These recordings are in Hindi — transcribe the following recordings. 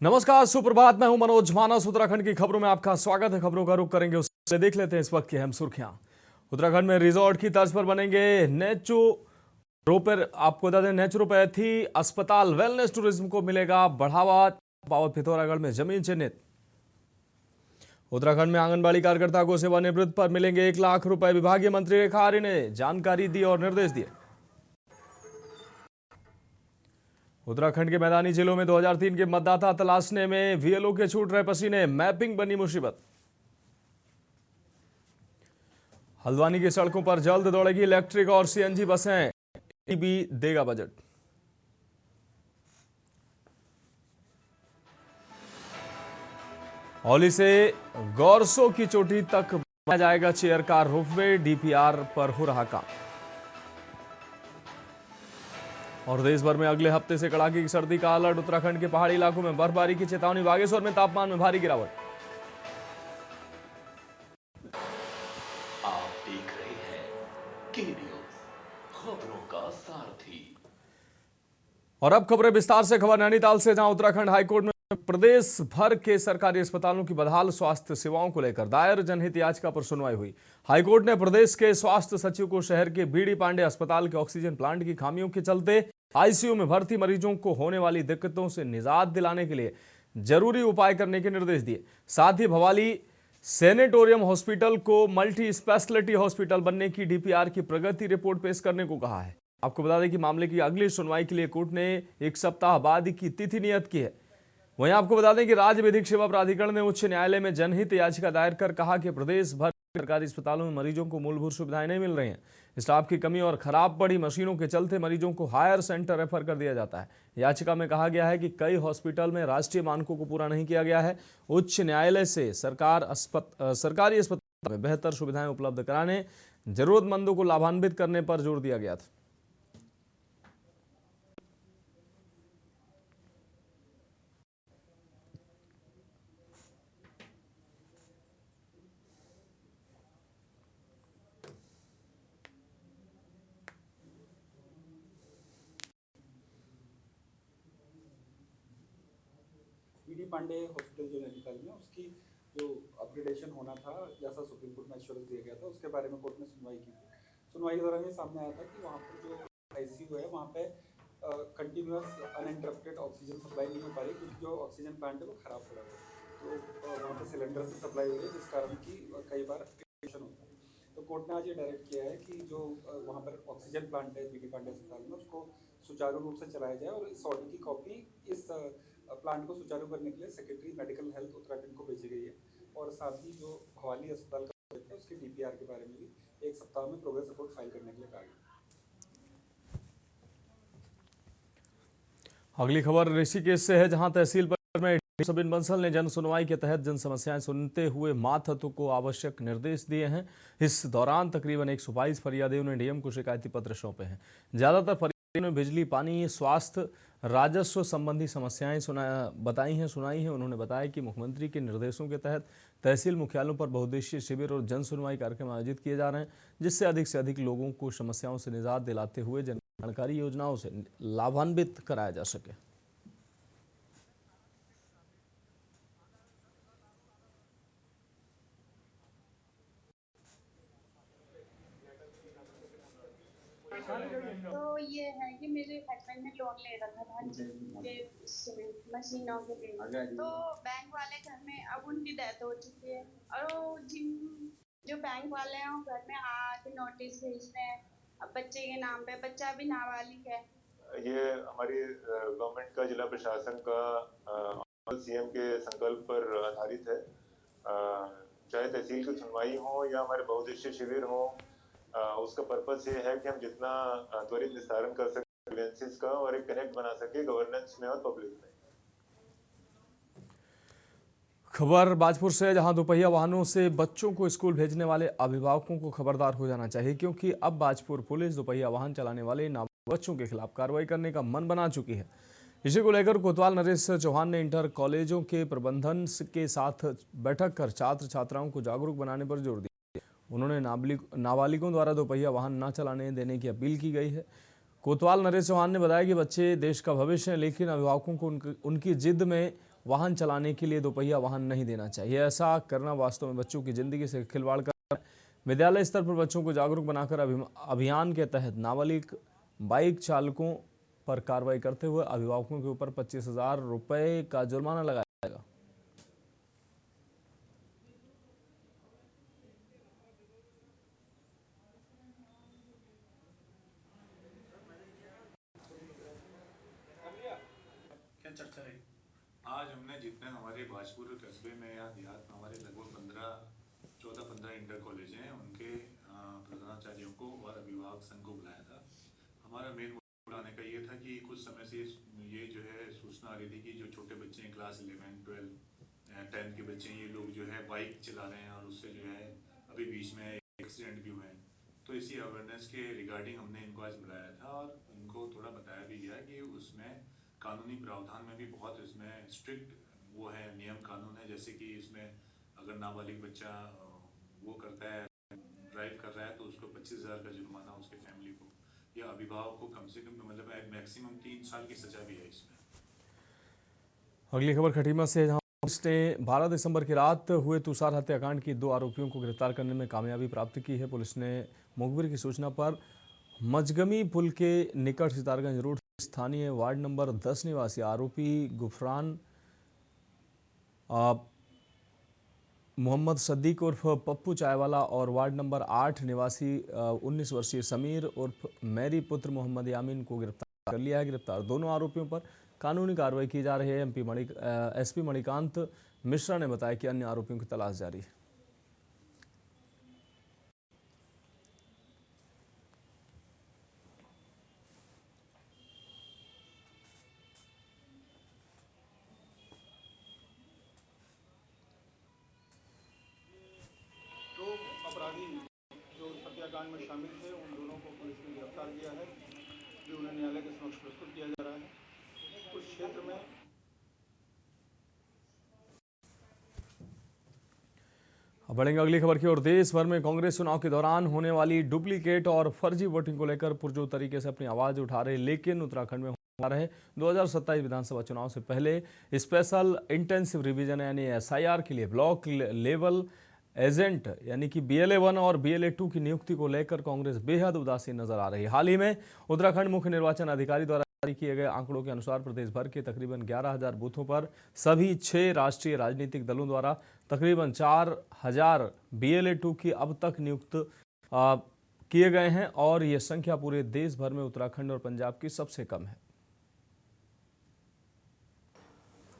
नमस्कार, सुप्रभात। मैं हूं मनोज मानस। उत्तराखंड की खबरों में आपका स्वागत है। खबरों का रुख करेंगे, उससे देख लेते हैं इस वक्त की अहम सुर्खियां। उत्तराखंड में रिजॉर्ट की तर्ज पर बनेंगे आपको बता दें, नेचुरोपैथी अस्पताल। वेलनेस टूरिज्म को मिलेगा बढ़ावा। पावत पिथौरागढ़ में जमीन चिन्हित। उत्तराखंड में आंगनबाड़ी कार्यकर्ता को सेवानिवृत्त पर मिलेंगे 1 लाख रुपए। विभागीय मंत्री रेखा आर्य ने जानकारी दी और निर्देश दिए। उत्तराखंड के मैदानी जिलों में 2003 के मतदाता तलाशने में वीएलओ के छूट रहे पसीने। मैपिंग बनी मुसीबत। हल्द्वानी की सड़कों पर जल्द दौड़ेगी इलेक्ट्रिक और सीएनजी बसें। भी देगा बजट। औली से गौरसो की चोटी तक बनाया जाएगा चेयर कार रोपवे। डीपीआर पर हो रहा काम। और देश भर में अगले हफ्ते से कड़ाके की सर्दी का अलर्ट। उत्तराखंड के पहाड़ी इलाकों में बर्फबारी की चेतावनी। बागेश्वर में तापमान में भारी गिरावट। आप देख रहे हैं के न्यूज़, खबरों का सारथी। और अब खबरें विस्तार से। खबर नैनीताल से, जहां उत्तराखंड हाईकोर्ट में प्रदेश भर के सरकारी अस्पतालों की बदहाल स्वास्थ्य सेवाओं को लेकर दायर जनहित याचिका पर सुनवाई हुई। हाईकोर्ट ने प्रदेश के स्वास्थ्य सचिव को शहर के बीडी पांडे अस्पताल के ऑक्सीजन प्लांट की खामियों के चलते आईसीयू में भर्ती मरीजों को होने वाली दिक्कतों से निजात दिलाने के लिए जरूरी उपाय करने के निर्देश दिए। साथ ही भवाली सेनेटोरियम हॉस्पिटल को मल्टी स्पेशलिटी हॉस्पिटल बनने की डीपीआर की प्रगति रिपोर्ट पेश करने को कहा है। आपको बता दें कि मामले की अगली सुनवाई के लिए कोर्ट ने 1 सप्ताह बाद की तिथि नियत की है। वहीं आपको बता दें कि राज्य विधिक सेवा प्राधिकरण ने उच्च न्यायालय में जनहित याचिका दायर कर कहा कि प्रदेश भर सरकारी अस्पतालों में मरीजों को मूलभूत सुविधाएं नहीं मिल रही हैं। स्टाफ की कमी और खराब पड़ी मशीनों के चलते मरीजों को हायर सेंटर रेफर कर दिया जाता है। याचिका में कहा गया है कि कई हॉस्पिटल में राष्ट्रीय मानकों को पूरा नहीं किया गया है। उच्च न्यायालय से सरकारी अस्पताल में बेहतर सुविधाएं उपलब्ध कराने, जरूरतमंदों को लाभान्वित करने पर जोर दिया गया था। बीडी पांडे हॉस्पिटल जो नैनीताल में, उसकी जो अपग्रेडेशन होना था, जैसा सुप्रीम कोर्ट में एश्योरेंस दिया गया था, उसके बारे में कोर्ट ने सुनवाई की थी। सुनवाई के दौरान ये सामने आया था कि वहाँ पर जो आईसीयू है, वहाँ पे कंटिन्यूस अनइंटरप्टेड ऑक्सीजन सप्लाई नहीं हो पा रही, क्योंकि जो ऑक्सीजन प्लांट है वो खराब पड़ा हुआ है। तो वहाँ पे सिलेंडर से सप्लाई हो रही है, जिस कारण की कई बार इरिटेशन होता है। तो कोर्ट ने आज ये डायरेक्ट किया है कि जो वहाँ पर ऑक्सीजन प्लांट है बीडी पांडे अस्पताल में, उसको सुचारू रूप से चलाया जाए। और इस ऑर्डर की कॉपी इस प्लांट को सुचारू करने के लिए सेक्रेटरी मेडिकल हेल्थ उत्तराखंड को भेजी गई है। और साथ ही जो भवाली अस्पताल का प्रोजेक्ट है, उसके डीपीआर के बारे में भी 1 सप्ताह में प्रोग्रेस रिपोर्ट फाइल करने के लिए कहा गया। अगली खबर ऋषिकेश से है, जहां तहसील पर में सबिन बंसल ने जन सुनवाई के तहत जन समस्याएं सुनते हुए मातहतों को आवश्यक निर्देश दिए हैं। इस दौरान तकरीबन 122 फरियादियों ने डीएम को शिकायती पत्र सौंपे हैं। ज्यादातर फरियादियों ने बिजली, पानी, स्वास्थ्य, राजस्व संबंधी समस्याएं सुनाई हैं। उन्होंने बताया कि मुख्यमंत्री के निर्देशों के तहत तहसील मुख्यालयों पर बहुउद्देशीय शिविर और जन सुनवाई कार्यक्रम आयोजित किए जा रहे हैं, जिससे अधिक लोगों को समस्याओं से निजात दिलाते हुए जन जानकारी योजनाओं से लाभान्वित कराया जा सके। तो ये है कि मेरे हस्बैंड ने लोन ले रखा था मशीनों के लिए, तो बैंक वाले घर में, अब उनकी डेथ हो चुकी है, और वो जो बैंक वाले हैं वो घर में आके नोटिस भेजते हैं अब बच्चे के नाम पे। बच्चा भी नाबालिग है। ये हमारी गवर्नमेंट का, जिला प्रशासन का सीएम के संकल्प पर आधारित है। चाहे तहसील की सुनवाई हो या हमारे बहुउद्देशीय शिविर हो, उसका पर्पस ये है कि हम जितना त्वरित निस्तारण कर सके ग्रीवेंसेस का, और एक कनेक्ट बना सके गवर्नेंस में और पब्लिक में। खबर बाजपुर से, जहां दोपहिया वाहनों से बच्चों को स्कूल भेजने वाले अभिभावकों को खबरदार हो जाना चाहिए, क्योंकि अब बाजपुर पुलिस दोपहिया वाहन चलाने वाले नाबालिग बच्चों के खिलाफ कार्रवाई करने का मन बना चुकी है। इसी को लेकर कोतवाल नरेश चौहान ने इंटर कॉलेजों के प्रबंधन के साथ बैठक कर छात्र छात्राओं को जागरूक बनाने पर जोर दिया। उन्होंने नाबालिगों द्वारा दोपहिया वाहन न चलाने देने की अपील की गई है। कोतवाल नरेश चौहान ने बताया कि बच्चे देश का भविष्य हैं, लेकिन अभिभावकों को उनकी जिद में वाहन चलाने के लिए दोपहिया वाहन नहीं देना चाहिए। ऐसा करना वास्तव में बच्चों की जिंदगी से खिलवाड़ कर विद्यालय स्तर पर बच्चों को जागरूक बनाकर अभियान के तहत नाबालिग बाइक चालकों पर कार्रवाई करते हुए अभिभावकों के ऊपर 25,000 रुपए का जुर्माना लगाया जाएगा। क्या चर्चा रही? आज हमने जितने हमारे बाजपुर कस्बे में या देहात में हमारे लगभग 14-15 इंटर कॉलेज हैं, उनके प्रधानाचार्यों को और अभिभावक संघ को बुलाया था। हमारा मेन बुलाने का ये था कि कुछ समय से ये जो है सूचना आ रही थी कि जो छोटे बच्चे हैं क्लास 11, 12, 10 के बच्चे हैं, ये लोग जो है बाइक चला रहे हैं और उससे जो है अभी बीच में एक्सीडेंट भी हुए हैं। तो इसी अवेयरनेस के रिगार्डिंग हमने इनको आज बुलाया था और इनको थोड़ा बताया भी गया कि उसमें कानूनी प्रावधान में भी बहुत इसमें स्ट्रिक्ट वो है, नियम कानून है। जैसे कि इसमें अगर नाबालिग बच्चा वो करता है, ड्राइव कर रहा है, तो उसको 25,000 का जुर्माना उसके फैमिली को या अभिभावक को कम से कम मतलब मैक्सिमम 3 साल की सजा भी है इसमें। अगली खबर खटीमा से, जहां पुलिस ने 12 दिसंबर की रात हुए तुषार हत्याकांड की 2 आरोपियों को गिरफ्तार करने में कामयाबी प्राप्त की है। पुलिस ने मुखबिर की सूचना पर मजगमी पुल के निकट सितारगंज रोड स्थानीय वार्ड नंबर 10 निवासी आरोपी गुफरान मोहम्मद सद्दीक उर्फ पप्पू चायवाला और वार्ड नंबर 8 निवासी 19 वर्षीय समीर उर्फ मैरी पुत्र मोहम्मद यामीन को गिरफ्तार कर लिया है। गिरफ्तार दोनों आरोपियों पर कानूनी कार्रवाई की जा रही है। एसपी मणिकांत मिश्रा ने बताया कि अन्य आरोपियों की तलाश जारी है। अपराधी जो हत्याकांड में शामिल थे, उन दोनों को पुलिस ने गिरफ्तार किया है, जो उन्हें न्यायालय के समक्ष प्रस्तुत किया जा रहा है। उस क्षेत्र में अब बढ़ेंगे अगली खबर की ओर। देश भर में कांग्रेस चुनाव के दौरान होने वाली डुप्लीकेट और फर्जी वोटिंग को लेकर पुरजोर तरीके से अपनी आवाज उठा रहे, लेकिन उत्तराखंड में होने रहे 2027 विधानसभा चुनाव से पहले स्पेशल इंटेंसिव रिवीजन यानी SIR के लिए ब्लॉक लेवल एजेंट यानी कि BLA 1 और BLA 2 की नियुक्ति को लेकर कांग्रेस बेहद उदासीन नजर आ रही है। हाल ही में उत्तराखंड मुख्य निर्वाचन अधिकारी द्वारा जारी किए गए आंकड़ों के अनुसार प्रदेश भर के तकरीबन 11,000 बूथों पर सभी 6 राष्ट्रीय राजनीतिक दलों द्वारा तकरीबन 4,000 BLA 2 की अब तक नियुक्त किए गए हैं और ये संख्या पूरे देश भर में उत्तराखंड और पंजाब की सबसे कम है।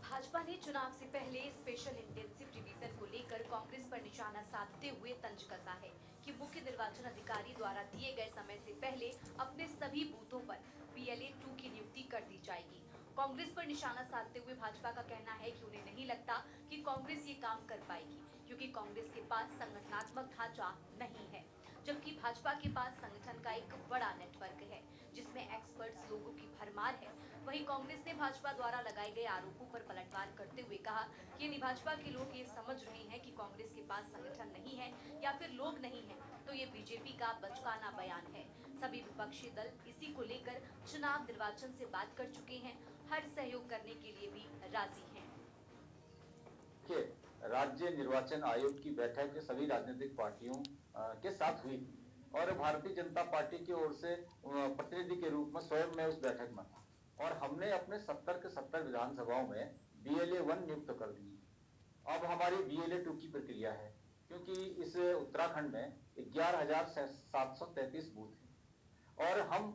भाजपा ने चुनाव से पहले स्पेशल इंटेंसिव रिवीजन को लेकर कांग्रेस पर निशाना साधते हुए तंज कसा है कि मुख्य निर्वाचन अधिकारी द्वारा दिए गए समय से पहले अपने सभी बूथों पर BLA 2 की नियुक्ति कर दी जाएगी। कांग्रेस पर निशाना साधते हुए भाजपा का कहना है कि उन्हें नहीं लगता कि कांग्रेस ये काम कर पाएगी, क्योंकि कांग्रेस के पास संगठनात्मक ढांचा नहीं है, जबकि भाजपा के पास संगठन का एक बड़ा नेटवर्क है जिसमें एक्सपर्ट्स लोगों की भरमार है। वहीं कांग्रेस ने भाजपा द्वारा लगाए गए आरोपों पर पलटवार करते हुए कहा कि यदि भाजपा के लोग ये समझ रहे हैं कि कांग्रेस के पास संगठन नहीं है या फिर लोग नहीं है, तो ये बीजेपी का बचकाना बयान है। सभी विपक्षी दल इसी को लेकर चुनाव निर्वाचन से बात कर चुके हैं, हर सहयोग करने के लिए भी राजी हैं। राज्य निर्वाचन आयोग की बैठक सभी राजनीतिक पार्टियों के साथ हुई और भारतीय जनता पार्टी की ओर से प्रतिनिधि के रूप में स्वयं मैं उस बैठक में था और हमने अपने 70 के 70 विधानसभाओं में BLA 1 नियुक्त कर दी। अब हमारी BLA 2 की प्रक्रिया है, क्योंकि इस उत्तराखंड में 11,733 बूथ हैं और हम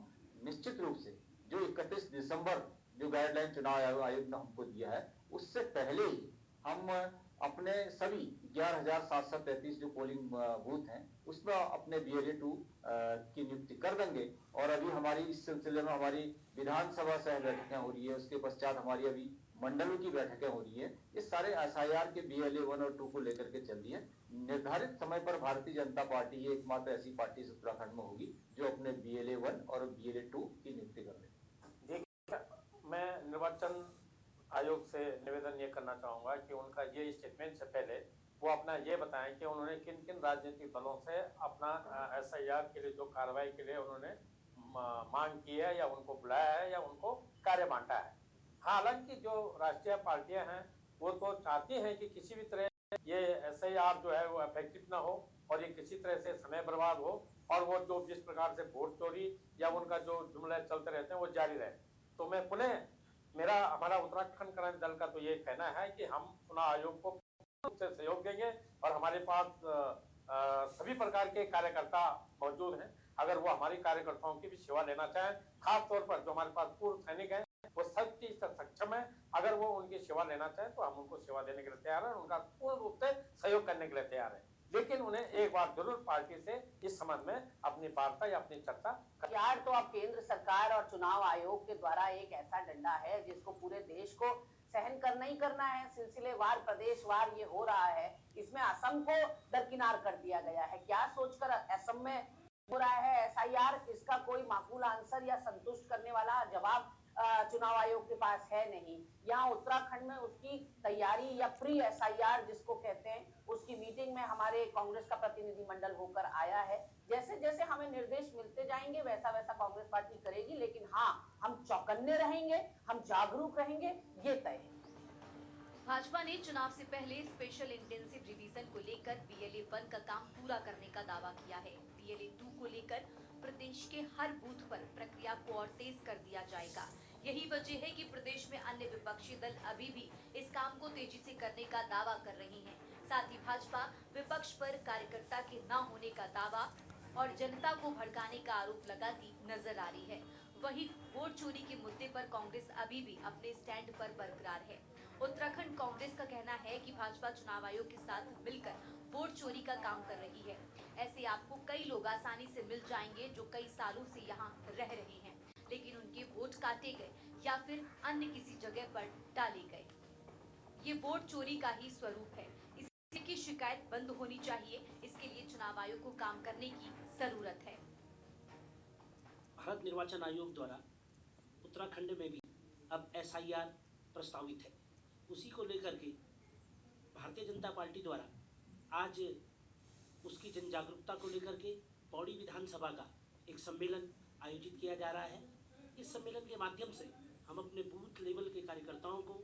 निश्चित रूप से जो 31 दिसंबर जो गाइडलाइन चुनाव आयोग ने हमको दिया है, उससे पहले ही हम अपने सभी 11,733 जो पोलिंग बूथ हैं उसमें अपने BLA 2 की नियुक्ति कर देंगे। और अभी हमारी इस सिलसिले में हमारी विधानसभा सह बैठकें हो रही है, उसके पश्चात हमारी अभी मंडलों की बैठकें हो रही है। इस सारे SIR के BLA 1 और 2 को लेकर के चल रही है। निर्धारित समय पर भारतीय जनता पार्टी ही एकमात्र ऐसी पार्टी इस उत्तराखंड में होगी जो अपने BLA 1 और BLA 2 की नियुक्ति कर ले। देखिए, मैं निर्वाचन आयोग से निवेदन ये करना चाहूँगा कि उनका ये स्टेटमेंट से पहले वो अपना ये बताएं कि उन्होंने किन किन राजनीतिक दलों से अपना SIR के लिए जो कार्रवाई के लिए उन्होंने मांग की है या उनको बुलाया है या उनको कार्य बांटा है। हालांकि जो राष्ट्रीय पार्टियां हैं वो तो चाहती हैं कि किसी भी तरह ये SIR जो है वो इफेक्टिव ना हो और ये किसी तरह से समय बर्बाद हो और वो जो जिस प्रकार से वोट चोरी या उनका जो जुमले चलते रहते हैं वो जारी रहे। तो मैं पुनः हमारा उत्तराखंड क्रांति दल का तो ये कहना है कि हम चुनाव आयोग को से सहयोग देंगे और हमारे पास सभी प्रकार के कार्यकर्ता मौजूद हैं। अगर वो हमारी कार्यकर्ताओं की भी सेवा लेना चाहें, खास तौर पर जो हमारे पास पूर्व सैनिक हैं वो सब चीज से सक्षम है, अगर वो उनकी सेवा लेना चाहें तो हम उनको सेवा देने के लिए तैयार हैं, उनका पूर्ण रूप से सहयोग करने के लिए तैयार है। लेकिन उन्हें एक बार जरूर पार्टी से इस संबंध में अपनी वार्ता या अपनी चर्चा यार तो अब केंद्र सरकार और चुनाव आयोग के द्वारा एक ऐसा डंडा है जिसको पूरे देश को सहन करना ही करना है। सिलसिलेवार प्रदेशवार ये हो रहा है, इसमें असम को दरकिनार कर दिया गया है। क्या सोचकर असम में हो रहा है SIR, इसका कोई माकूल आंसर या संतुष्ट करने वाला जवाब चुनाव आयोग के पास है नहीं। यहाँ उत्तराखंड में उसकी तैयारी या प्री SIR जिसको कहते हैं, उसकी मीटिंग में हमारे कांग्रेस का प्रतिनिधि मंडल होकर आया है। जैसे जैसे हमें निर्देश मिलते जाएंगे वैसा वैसा कांग्रेस पार्टी करेगी, लेकिन हाँ, हम चौकन्ने रहेंगे, हम जागरूक रहेंगे, ये तय है। भाजपा ने चुनाव से पहले स्पेशल इंटेंसिव रिवीजन को लेकर BLA 1 का काम पूरा करने का दावा किया है। BLA 2 को लेकर प्रदेश के हर बूथ पर प्रक्रिया को और तेज कर दिया जाएगा। यही वजह है कि प्रदेश में अन्य विपक्षी दल अभी भी इस काम को तेजी से करने का दावा कर रही हैं। साथ ही भाजपा विपक्ष पर कार्यकर्ता के न होने का दावा और जनता को भड़काने का आरोप लगाती नजर आ रही है। वहीं वोट चोरी के मुद्दे पर कांग्रेस अभी भी अपने स्टैंड पर बरकरार है। उत्तराखंड कांग्रेस का कहना है कि भाजपा चुनाव आयोग के साथ मिलकर वोट चोरी का काम कर रही है। ऐसे आपको कई लोग आसानी से मिल जाएंगे जो कई सालों से यहाँ रह रहे हैं, लेकिन उनके वोट काटे गए या फिर अन्य किसी जगह पर डाले गए। ये वोट चोरी का ही स्वरूप है। इसकी शिकायत बंद होनी चाहिए। इसके लिए चुनाव आयोग को काम करने की जरूरत है। भारत निर्वाचन आयोग द्वारा उत्तराखंड में भी अब SIR प्रस्तावित है। उसी को लेकर के भारतीय जनता पार्टी द्वारा आज उसकी जन जागरूकता को लेकर के पौड़ी विधानसभा का एक सम्मेलन आयोजित किया जा रहा है। इस सम्मेलन के माध्यम से हम अपने बूथ लेवल के कार्यकर्ताओं को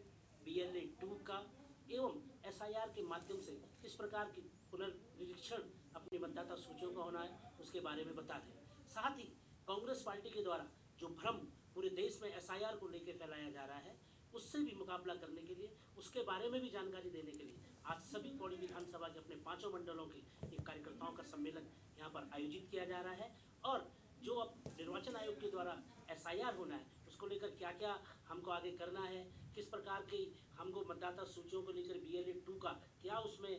BLA 2 का एवं SIR के माध्यम से किस प्रकार की पुनर्निरीक्षण अपनी मतदाता सूचियों का होना है उसके बारे में बता दें। साथ ही कांग्रेस पार्टी के द्वारा जो भ्रम पूरे देश में SIR को लेकर फैलाया जा रहा है उससे भी मुकाबला करने के लिए, उसके बारे में भी जानकारी देने के लिए आज सभी पौड़ी विधानसभा के अपने 5 मंडलों के एक कार्यकर्ताओं का सम्मेलन यहाँ पर आयोजित किया जा रहा है। और जो अब निर्वाचन आयोग के द्वारा SIR होना है उसको लेकर क्या क्या हमको आगे करना है, किस प्रकार की हमको मतदाता सूचियों को लेकर BLA 2 का क्या उसमें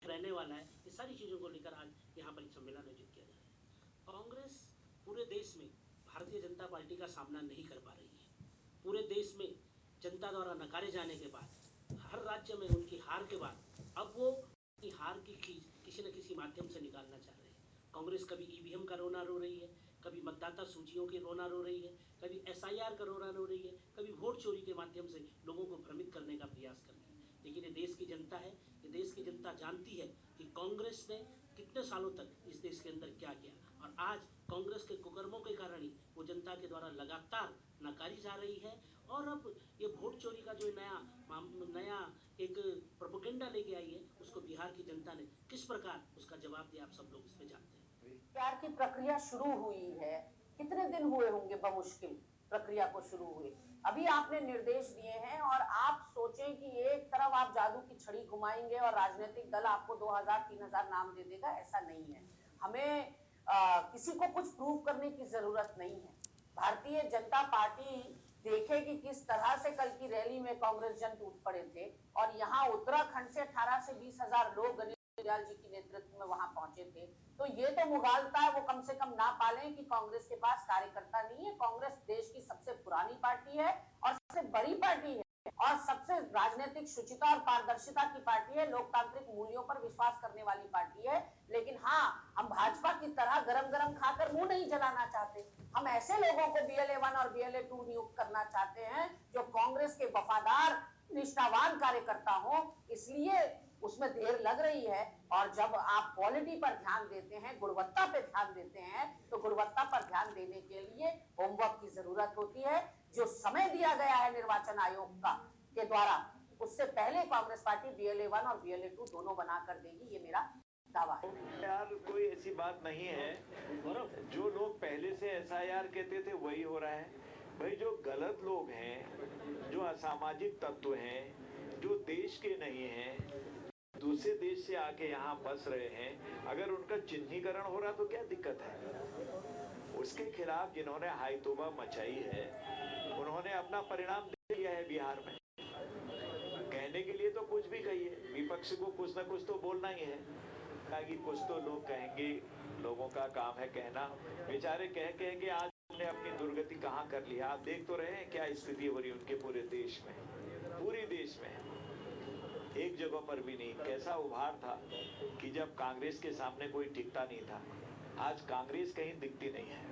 रहने वाला है, ये सारी चीज़ों को लेकर आज यहाँ पर एक सम्मेलन आयोजित किया जा रहा है। कांग्रेस पूरे देश में भारतीय जनता पार्टी का सामना नहीं कर पा रही है। पूरे देश में जनता द्वारा नकारे जाने के बाद, हर राज्य में उनकी हार के बाद अब वो अपनी हार की किसी न किसी माध्यम से निकालना चाह रहे हैं। कांग्रेस कभी EVM का रोना रो रही है, कभी मतदाता सूचियों के रोना रो रही है, कभी SIR का रोना रो रही है, कभी वोट चोरी के माध्यम से लोगों को भ्रमित करने का प्रयास कर रही है। लेकिन ये देश की जनता है, ये देश की जनता जानती है कि कांग्रेस ने कितने सालों तक इस देश के अंदर क्या किया, और आज कांग्रेस के कुकर्मों के कारण ही वो जनता के द्वारा लगातार नकारी जा रही है। और अब ये वोट चोरी का जो नया एक प्रोपेगेंडा लेके आई है उसको बिहार की जनता ने किस प्रकार उसका जवाब दिया, आप सब लोग इसमें जानते हैं। प्यार की प्रक्रिया शुरू हुई है, कितने दिन हुए होंगे बमुश्किल प्रक्रिया को शुरू हुए। अभी आपने निर्देश दिए हैं और आप सोचें कि एक तरफ आप जादू की छड़ी घुमाएंगे और राजनीतिक दल आपको 2000-3000 नाम दे देगा, ऐसा नहीं है। हमें किसी को कुछ प्रूव करने की जरूरत नहीं है। भारतीय जनता पार्टी देखे कि किस तरह से कल की रैली में कांग्रेस जन टूट पड़े थे और यहाँ उत्तराखंड से 18 से 20 हजार लोग गणेश दयाल जी की नेतृत्व में वहां पहुंचे थे। तो ये तो मुगालता है, वो कम से कम ना पालें कि कांग्रेस के पास कार्यकर्ता नहीं है। कांग्रेस देश की सबसे पुरानी पार्टी है और सबसे बड़ी पार्टी है और सबसे राजनीतिक शुचिता और पारदर्शिता की पार्टी है, लोकतांत्रिक मूल्यों पर विश्वास करने वाली पार्टी है। लेकिन हाँ, हम भाजपा की तरह गरम गरम खाकर मुंह नहीं जलाना चाहते। हम ऐसे लोगों को BLA 1 और BLA 2 नियुक्त करना चाहते हैं जो कांग्रेस के वफादार निष्ठावान कार्यकर्ता हो, इसलिए उसमें देर लग रही है। और जब आप क्वालिटी पर ध्यान देते हैं, गुणवत्ता पर ध्यान देते हैं, तो गुणवत्ता पर ध्यान देने के लिए होमवर्क की जरूरत होती है। जो समय दिया गया है निर्वाचन आयोग का के द्वारा, उससे पहले कांग्रेस पार्टी BLA 1 और BLA 2 दोनों बना कर देगी, ये मेरा दावा है। यार कोई ऐसी बात नहीं है, जो लोग पहले से SIR कहते थे वही हो रहा है। भाई जो गलत लोग हैं, जो असामाजिक तत्व हैं, जो देश के नहीं हैं, दूसरे देश से आके यहाँ बस रहे हैं, अगर उनका चिन्हीकरण हो रहा तो क्या दिक्कत है? उसके खिलाफ जिन्होंने हाई तौबा मचाई है, उन्होंने अपना परिणाम दे दिया है बिहार में। कहने के लिए तो कुछ भी कहिए, विपक्ष को कुछ ना कुछ तो बोलना ही है, ताकि कुछ तो लोग कहेंगे। लोगों का काम है कहना, बेचारे कह के आज उन्होंने अपनी दुर्गति कहाँ कर लिया। आप देख तो रहे हैं क्या स्थिति हो रही है उनके पूरे देश में, पूरे देश में। एक जगह पर भी नहीं। कैसा उभार था कि जब कांग्रेस के सामने कोई टिकता नहीं था, आज कांग्रेस कहीं दिखती नहीं है।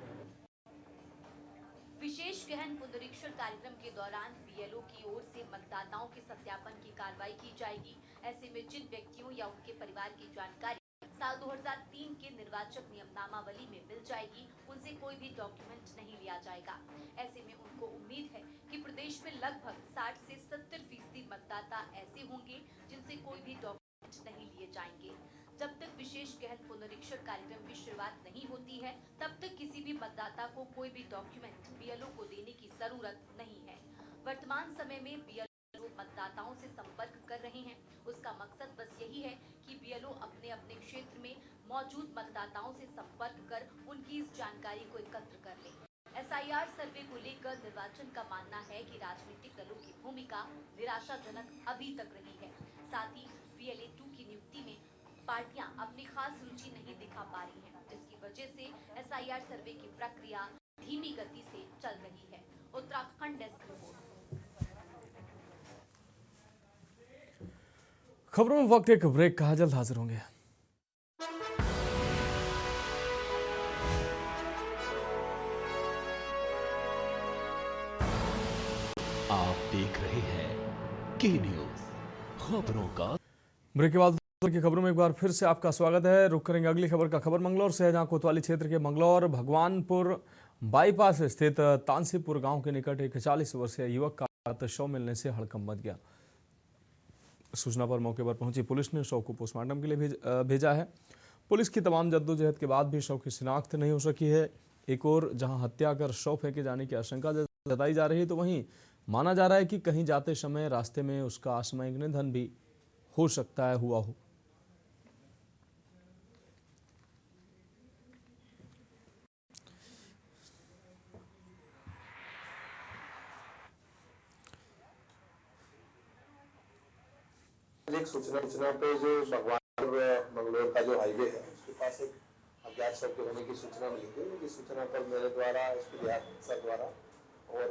विशेष गहन पुनरीक्षण कार्यक्रम के दौरान BLO की ओर से मतदाताओं के सत्यापन की कार्रवाई की जाएगी। ऐसे में जिन व्यक्तियों या उनके परिवार की जानकारी साल 2003 के निर्वाचक नियमनामावली में मिल जाएगी, उनसे कोई भी डॉक्यूमेंट नहीं लिया जाएगा। ऐसे में उनको उम्मीद है कि प्रदेश में लगभग 60 से 70% मतदाता ऐसे होंगे जिनसे कोई भी डॉक्यूमेंट नहीं लिए जाएंगे। जब तक विशेष गहन पुनरीक्षण कार्यक्रम की शुरुआत नहीं होती है, तब तक किसी भी मतदाता को कोई भी डॉक्यूमेंट BLO को देने की जरूरत नहीं है। वर्तमान समय में BLO मतदाताओं से संपर्क कर रहे हैं। उसका मकसद बस यही है कि BLO अपने अपने क्षेत्र में मौजूद मतदाताओं से संपर्क कर उनकी इस जानकारी को एकत्र कर ले। SIR सर्वे को लेकर निर्वाचन का मानना है कि राजनीतिक दलों की भूमिका निराशाजनक अभी तक रही है। साथ ही BLA 2 की नियुक्ति में पार्टियां अपनी खास रुचि नहीं दिखा पा रही हैं, जिसकी वजह से SIR सर्वे की प्रक्रिया धीमी गति से चल रही है। Uttarakhand desk report. खबरों में वक्त एक ब्रेक का, जल्द हाजिर होंगे। आप देख रहे हैं के न्यूज, खबरों का। ब्रेक के बाद की खबरों में एक बार फिर से आपका स्वागत है। रुक करेंगे अगली खबर का। खबर मंगलौर से है, जहां कोतवाली क्षेत्र के मंगलौर भगवानपुर बाईपास स्थित तानसीपुर गांव के निकट एक 40 वर्षीय युवक का शव मिलने से हड़कंप मच गया। सूचना पर मौके पर पहुंची पुलिस ने शव को पोस्टमार्टम के लिए भेजा है। पुलिस की तमाम जद्दोजहद के बाद भी शव की शिनाख्त नहीं हो सकी है। एक और जहां हत्या कर शव फेंके जाने की आशंका जताई जा रही है, तो वहीं माना जा रहा है कि कहीं जाते समय रास्ते में उसका आकस्मिक निधन भी हो सकता है हुआ हो। एक सूचना पे जो भगवानपुर मंगलोर का जो हाईवे है, उसके पास एक अज्ञात शव के होने की सूचना मिली थी। उनकी सूचना पर मेरे द्वारा, एसपी देहात सर द्वारा और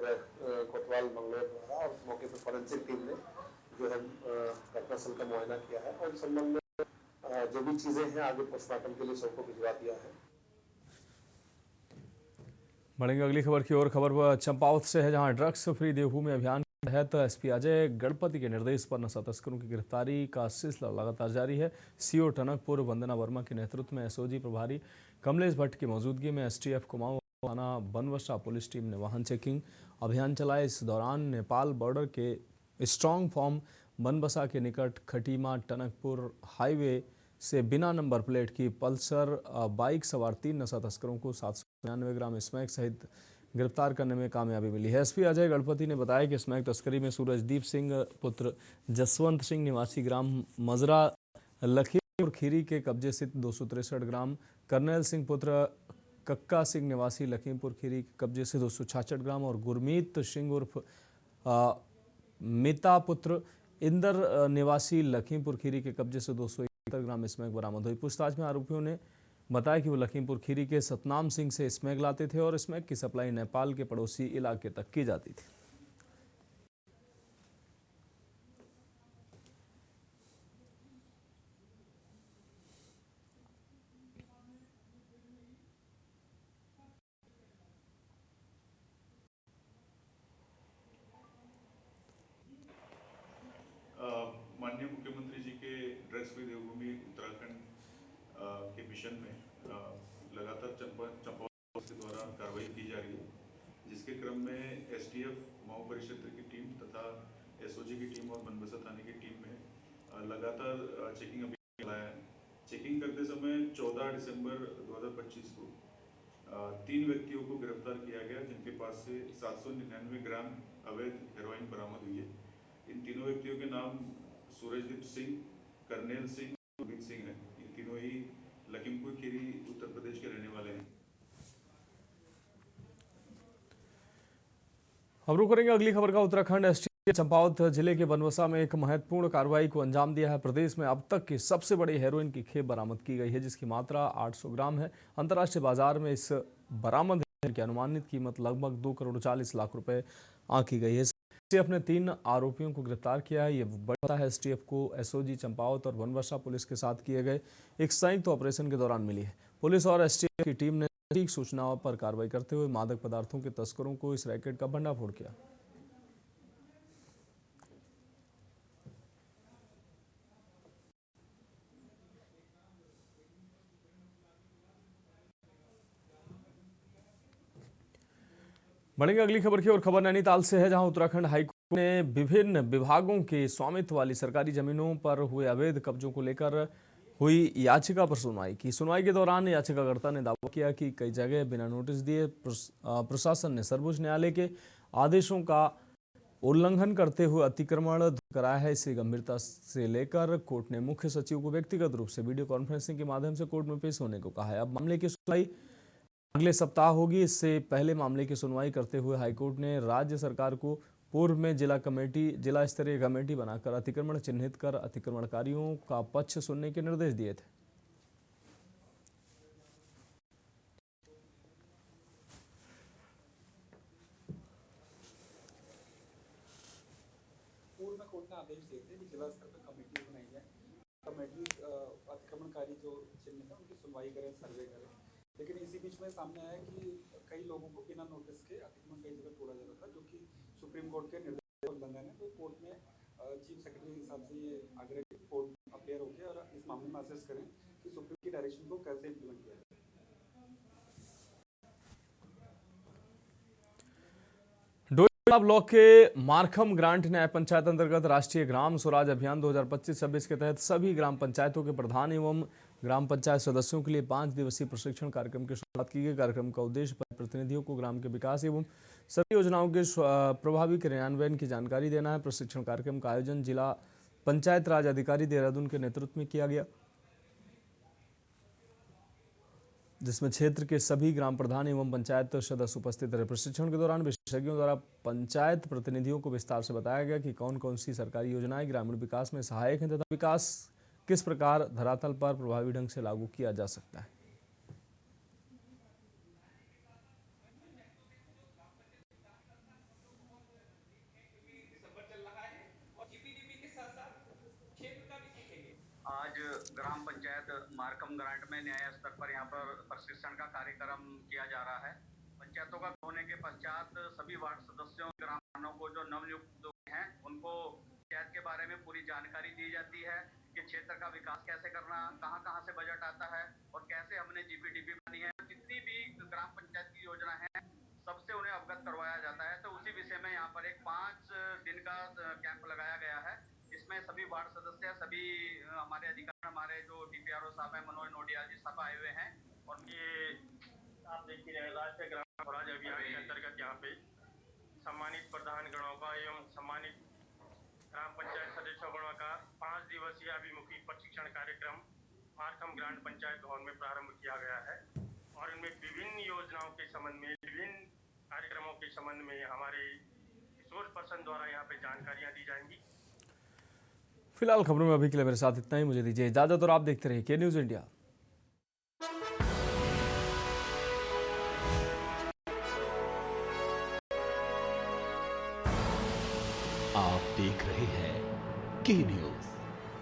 कोतवाल मंगलोर द्वारा और मौके पर फॉरेंसिक टीम ने जो है घटनास्थल का मुआयना किया है और इस संबंध में जो भी चीजें हैं आगे पोस्टमार्टम के लिए शव को भिजवा दिया है। बढ़ेंगे अगली खबर की ओर। खबर चंपावत से है, जहां ड्रग्स फ्री देवभूमि अभियान के तहत एसपी अजय गणपति के निर्देश पर नशा तस्करों की गिरफ्तारी का सिलसिला लगातार जारी है। सीओ टनकपुर वंदना वर्मा के नेतृत्व में एसओजी प्रभारी कमलेश भट्ट की मौजूदगी में एसटीएफ कुमाऊं थाना बनवसा पुलिस टीम ने वाहन चेकिंग अभियान चलाया। इस दौरान नेपाल बॉर्डर के स्ट्रांग फॉर्म बनबसा के निकट खटीमा टनकपुर हाईवे से बिना नंबर प्लेट की पल्सर बाइक सवार 3 नशा तस्करों को 799 ग्राम स्मैक सहित गिरफ्तार करने में कामयाबी मिली है। एसपी अजय गणपति ने बताया कि स्मैक तस्करी में सूरजदीप सिंह पुत्र जसवंत सिंह निवासी ग्राम मजरा लखीमपुर खीरी के कब्जे से 263 ग्राम, करनैल सिंह पुत्र कक्का सिंह निवासी लखीमपुर खीरी के कब्जे से 266 ग्राम और गुरमीत सिंह उर्फ मिता पुत्र इंदर निवासी लखीमपुर खीरी के कब्जे से 271 ग्राम स्मैक बरामद हुई। पूछताछ में आरोपियों ने बताया कि वो लखीमपुर खीरी के सतनाम सिंह से स्मैक लाते थे और स्मैक की सप्लाई नेपाल के पड़ोसी इलाके तक की जाती थी। माननीय मुख्यमंत्री जी के ड्रग्स फ्री देवभूमि उत्तराखंड के मिशन में लगातार चंपावत के द्वारा कार्रवाई की जा रही है, जिसके इसके क्रम में एसटीएफ मऊ परिक्षेत्र की टीम तथा एसओजी की टीम और बनबसा थाने की टीम में लगातार चेकिंग अभियान चलाया है। चेकिंग करते समय 14 दिसंबर 2025 को 3 व्यक्तियों को गिरफ्तार किया गया, जिनके पास से 799 ग्राम अवैध हेरोइन बरामद हुई है। इन तीनों व्यक्तियों के नाम सूरजदीप सिंह, करनेल सिंह, अमित सिंह है। ये तीनों ही लखीमपुर खीरी उत्तर प्रदेश के रहने वाले हैं। हम रुक करेंगे अगली खबर का। उत्तराखंड एसटीएफ चंपावत जिले के बनबसा में एक महत्वपूर्ण कार्रवाई को अंजाम दिया है। प्रदेश में अब तक की सबसे बड़ी हेरोइन की खेप बरामद की गई है, जिसकी मात्रा 800 ग्राम है। अंतर्राष्ट्रीय बाजार में इस बरामद हेरोइन की अनुमानित कीमत लगभग 2 करोड़ 40 लाख रुपए आंकी गई है। एसटीएफ ने 3 आरोपियों को गिरफ्तार किया है। ये बड़ा है एसटीएफ को एसओजी चंपावत और बनबसा पुलिस के साथ किए गए एक संयुक्त ऑपरेशन के दौरान मिली है। पुलिस और एसटीएफ की टीम ने सटीक सूचनाओं पर कार्रवाई करते हुए मादक पदार्थों के तस्करों को इस रैकेट का भंडाफोड़ किया। बढ़ेंगे अगली खबर की और। खबर नैनीताल से है, जहां उत्तराखंड हाईकोर्ट ने विभिन्न विभागों के स्वामित्व वाली सरकारी जमीनों पर हुए अवैध कब्जों को लेकर हुई याचिका पर सुनवाई की। सुनवाई के दौरान याचिकाकर्ता ने दावा किया कि कई जगह बिना नोटिस दिए प्रशासन ने सर्वोच्च न्यायालय के आदेशों का उल्लंघन करते हुए अतिक्रमण कराया है। इसे गंभीरता से लेकर कोर्ट ने मुख्य सचिव को व्यक्तिगत रूप से वीडियो कॉन्फ्रेंसिंग के माध्यम से कोर्ट में पेश होने को कहा है। अब मामले की सुनवाई अगले सप्ताह होगी। इससे पहले मामले की सुनवाई करते हुए हाईकोर्ट ने राज्य सरकार को पूर्व में जिला स्तरीय कमेटी बनाकर अतिक्रमण चिन्हित कर अतिक्रमणकारियों का पक्ष सुनने के निर्देश दिए थे। पूर्व में कोर्ट ने आदेश दिए थे कि जिला स्तर पर कमेटी बनाई जाए, कमेटी अतिक्रमणकारी जो चिन्हित है उनकी सुनवाई करें, सर्वे करें। लेकिन इसी बीच में सामने आया कि कई लोगों को बिना नोटिस के अतिक्रमण कई जगह तोड़ा जा रहा था, जो कि सुप्रीम कोर्ट के निर्देश उल्लंघन है। तो कोर्ट ने चीफ सेक्रेटरी के हिसाब से ये आग्रह की कोर्ट अपेयर होकर और इस मामले में असेस करें कि सुप्रीम की डायरेक्शन को कैसे इम्प्लीमेंट किया जाए। डोईवाला ब्लॉक के मारखम ग्रांट न्याय पंचायत अंतर्गत राष्ट्रीय ग्राम स्वराज अभियान 2025-26 के तहत सभी ग्राम पंचायतों के प्रधान एवं ग्राम पंचायत सदस्यों के लिए 5 दिवसीय प्रशिक्षण कार्यक्रम की शुरुआत की गई। कार्यक्रम का उद्देश्य प्रतिनिधियों को ग्राम के विकास एवं सभी योजनाओं के प्रभावी क्रियान्वयन की जानकारी देना है। प्रशिक्षण कार्यक्रम का आयोजन जिला पंचायत राज अधिकारी देहरादून के नेतृत्व में किया गया, जिसमें क्षेत्र के सभी ग्राम प्रधान एवं पंचायत सदस्य उपस्थित रहे। प्रशिक्षण के दौरान विशेषज्ञों द्वारा पंचायत प्रतिनिधियों को विस्तार से बताया गया कि कौन कौन सी सरकारी योजनाएं ग्रामीण विकास में सहायक हैं तथा विकास किस प्रकार धरातल पर प्रभावी ढंग से लागू किया जा सकता है। आज ग्राम पंचायत मारकम ग्रांट में न्याय स्तर पर यहाँ पर प्रशिक्षण का कार्यक्रम किया जा रहा है। पंचायतों का होने के पश्चात सभी वार्ड सदस्यों ग्रामीणों को जो नवनियुक्त हैं उनको पंचायत के बारे में पूरी जानकारी दी जाती है कि क्षेत्र का विकास कैसे करना, कहाँ से बजट आता है और कैसे हमने जीपीडीपी बनी है। जितनी भी ग्राम पंचायत की योजना है सबसे उन्हें अवगत करवाया जाता है। तो उसी विषय में यहाँ पर एक 5 दिन का कैंप लगाया गया है। इसमें सभी वार्ड सदस्य, सभी हमारे अधिकारी, हमारे जो डीपीआरओ साहब हैं मनोज नोडियाल जी सब आए हुए हैं। और ये आप देखिए राष्ट्रीय ग्राम स्वराज अभियान के अंतर्गत यहाँ पे सम्मानित प्रधान गणों का एवं सम्मानित ग्राम पंचायत सदस्यों गणों का 5 दिवसीय अभिमुखी प्रशिक्षण कार्यक्रम मारखम ग्रांट पंचायत भवन में प्रारंभ किया गया है। और इनमें विभिन्न योजनाओं के संबंध में, विभिन्न कार्यक्रमों के संबंध में हमारे रिसोर्स पर्सन द्वारा यहाँ पे जानकारियाँ दी जाएंगी। फिलहाल खबरों में अभी के लिए मेरे साथ इतना ही। मुझे दीजिए इजाजत और आप देखते रहिए के न्यूज़ इंडिया। आप देख रहे हैं के न्यूज़,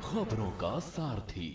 खबरों का सारथी।